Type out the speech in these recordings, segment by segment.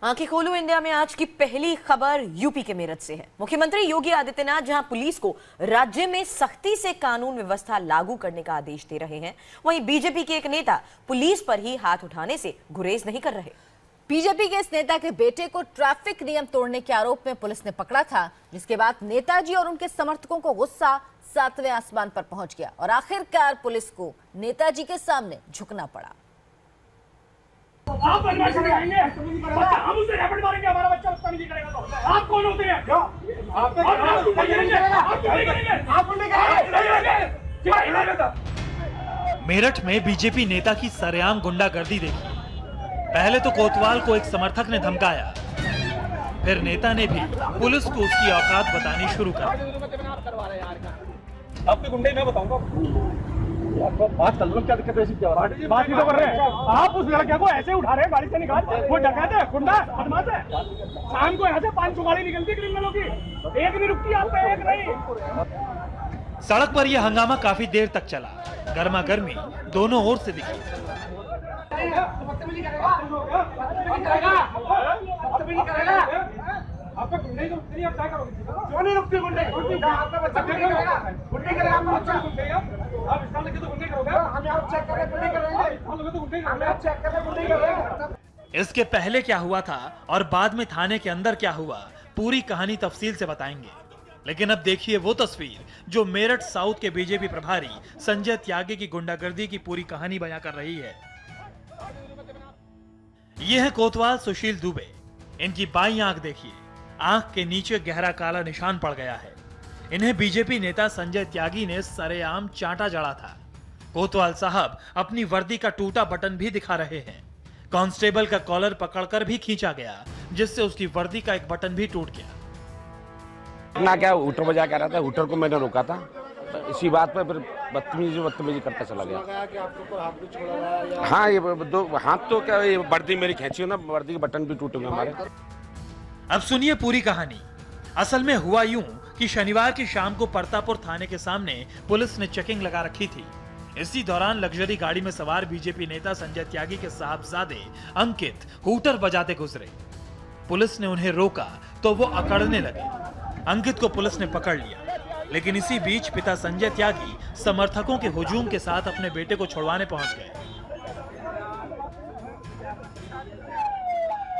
आंखें खोलो इंडिया में आज की पहली खबर यूपी के मेरठ से है। मुख्यमंत्री योगी आदित्यनाथ जहां पुलिस को राज्य में सख्ती से कानून व्यवस्था लागू करने का आदेश दे रहे हैं, वहीं बीजेपी के एक नेता पुलिस पर ही हाथ उठाने से गुरेज नहीं कर रहे। बीजेपी के इस नेता के बेटे को ट्रैफिक नियम तोड़ने के आरोप में पुलिस ने पकड़ा था, जिसके बाद नेताजी और उनके समर्थकों को गुस्सा 7वें आसमान पर पहुंच गया और आखिरकार पुलिस को नेताजी के सामने झुकना पड़ा। आप बदमाशी करेंगे, हम उसे रैपिड मारेंगे, हमारा बच्चा बदतमीजी करेगा तो आप कौन होते हैं? मेरठ में बीजेपी नेता की सरेआम गुंडागर्दी देखी। पहले तो कोतवाल को एक समर्थक ने धमकाया, फिर नेता ने भी पुलिस को उसकी औकात बतानी शुरू कर दी। आपके गुंडे मैं बताऊंगा। बात कर लो, क्या दिक्कत है? बात नहीं तो कर रहे हैं आप। उस लड़के को ऐसे उठा रहे हैं, गाड़ी से निकाल। वो डकैत है, गुंडा बदमाश है। शाम को यहाँ से 500 गाड़ी निकलती क्रिमिनलों की, एक नहीं रुकती आप पे, एक नहीं। सड़क पर यह हंगामा काफी देर तक चला। गर्मा गर्मी दोनों ओर से दिखी। आपका गुंडे तो रुकती नहीं, आप क्या करोगे? क्यों नहीं रुकती गुंडे? आपका बच्चा गुंडे करेगा, गुंडे करेगा आपका बच्चा। आप इस तरह के तो गुंडे करोगे, हम यहाँ चेक करके गुंडे करेंगे। हम लोग तो गुंडे करेंगे, आप चेक करके गुंडे करेंगे। इसके पहले क्या हुआ था और बाद में थाने के अंदर क्या हुआ, पूरी कहानी तफसील से बताएंगे। लेकिन अब देखिए वो तस्वीर जो मेरठ साउथ के बीजेपी प्रभारी संजय त्यागी की गुंडागर्दी की पूरी कहानी बयां कर रही है। यह है कोतवाल सुशील दुबे। इनकी बाईं आंख देखिए, आंख के नीचे गहरा काला निशान पड़ गया है। इन्हें बीजेपी नेता संजय त्यागी ने सरेआम चांटा जड़ा था। कोतवाल साहब अपनी वर्दी का टूटा बटन भी दिखा रहे हैं। कांस्टेबल का कॉलर पकड़कर भी खींचा गया, जिससे उसकी वर्दी का एक बटन भी टूट गया। ना क्या हूटर बजा कह रहा था, हूटर को मैंने रोका था, तो इसी बात पर फिर बदतमीजी करता चला गया। हाँ, ये दो हाथ तो क्या, ये वर्दी मेरी खींची हो ना, वर्दी के बटन भी टूटे हुए हमारे। अब सुनिए पूरी कहानी। असल में हुआ यूं कि शनिवार की शाम को परतापुर थाने के सामने पुलिस ने चेकिंग लगा रखी थी। इसी दौरान लग्जरी गाड़ी में सवार बीजेपी नेता संजय त्यागी के साहबजादे अंकित हूटर बजाते गुजरे। पुलिस ने उन्हें रोका तो वो अकड़ने लगे। अंकित को पुलिस ने पकड़ लिया, लेकिन इसी बीच पिता संजय त्यागी समर्थकों के हुजूम के साथ अपने बेटे को छुड़वाने पहुंच गए।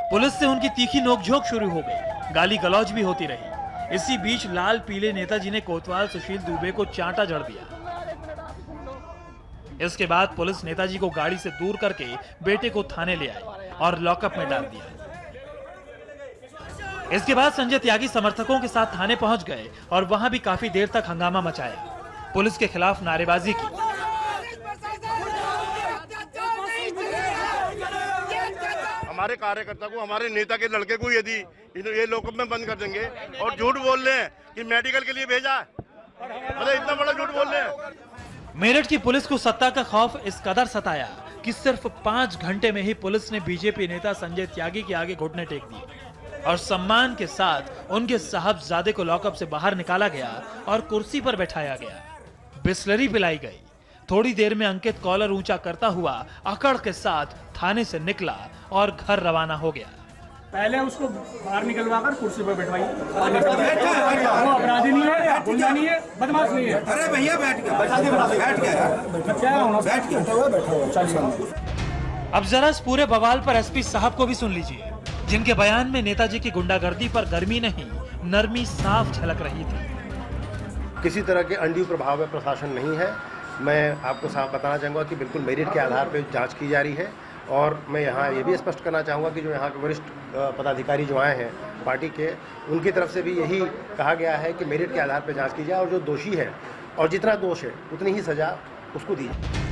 पुलिस से उनकी तीखी नोकझोंक शुरू हो गई, गाली गलौज भी होती रही। इसी बीच लाल पीले नेताजी ने कोतवाल सुशील दुबे को चांटा जड़ दिया। इसके बाद पुलिस नेताजी को गाड़ी से दूर करके बेटे को थाने ले आई और लॉकअप में डाल दिया। इसके बाद संजय त्यागी समर्थकों के साथ थाने पहुंच गए और वहां भी काफी देर तक हंगामा मचाया। पुलिस के खिलाफ नारेबाजी की। हमारे कार्यकर्ता को, हमारे नेता के लड़के को यदि ये लॉकअप में बंद कर देंगे और झूठ बोल रहे हैं कि मेडिकल के लिए भेजा है, मतलब इतना बड़ा झूठ बोल रहे हैं। मेरठ की पुलिस को सत्ता का खौफ इस कदर सताया कि सिर्फ 5 घंटे में ही पुलिस ने बीजेपी नेता संजय त्यागी के आगे घुटने टेक दिए और सम्मान के साथ उनके साहबजादे को लॉकअप से बाहर निकाला गया और कुर्सी पर बैठाया गया। बिस्लरी पिलाई गई। थोड़ी देर में अंकित कॉलर ऊंचा करता हुआ अकड़ के साथ थाने से निकला और घर रवाना हो गया। पहले उसको बाहर निकलवा कर कुर्सी पर बैठवाई। वो अपराधी नहीं है, गुंडा नहीं है, बदमाश नहीं है। अरे भैया बैठ गया। अब जरा इस पूरे बवाल पर एसपी साहब को भी सुन लीजिए, जिनके बयान में नेताजी की गुंडागर्दी पर गर्मी नहीं, नरमी साफ झलक रही थी। किसी तरह के अनड्यू प्रभाव में प्रशासन नहीं है। मैं आपको साफ बताना चाहूँगा कि बिल्कुल मेरिट के आधार पर जांच की जा रही है। और मैं यहाँ ये भी स्पष्ट करना चाहूँगा कि जो यहाँ के वरिष्ठ पदाधिकारी जो आए हैं पार्टी के, उनकी तरफ से भी यही कहा गया है कि मेरिट के आधार पर जांच की जाए और जो दोषी है और जितना दोष है उतनी ही सज़ा उसको दी जाए।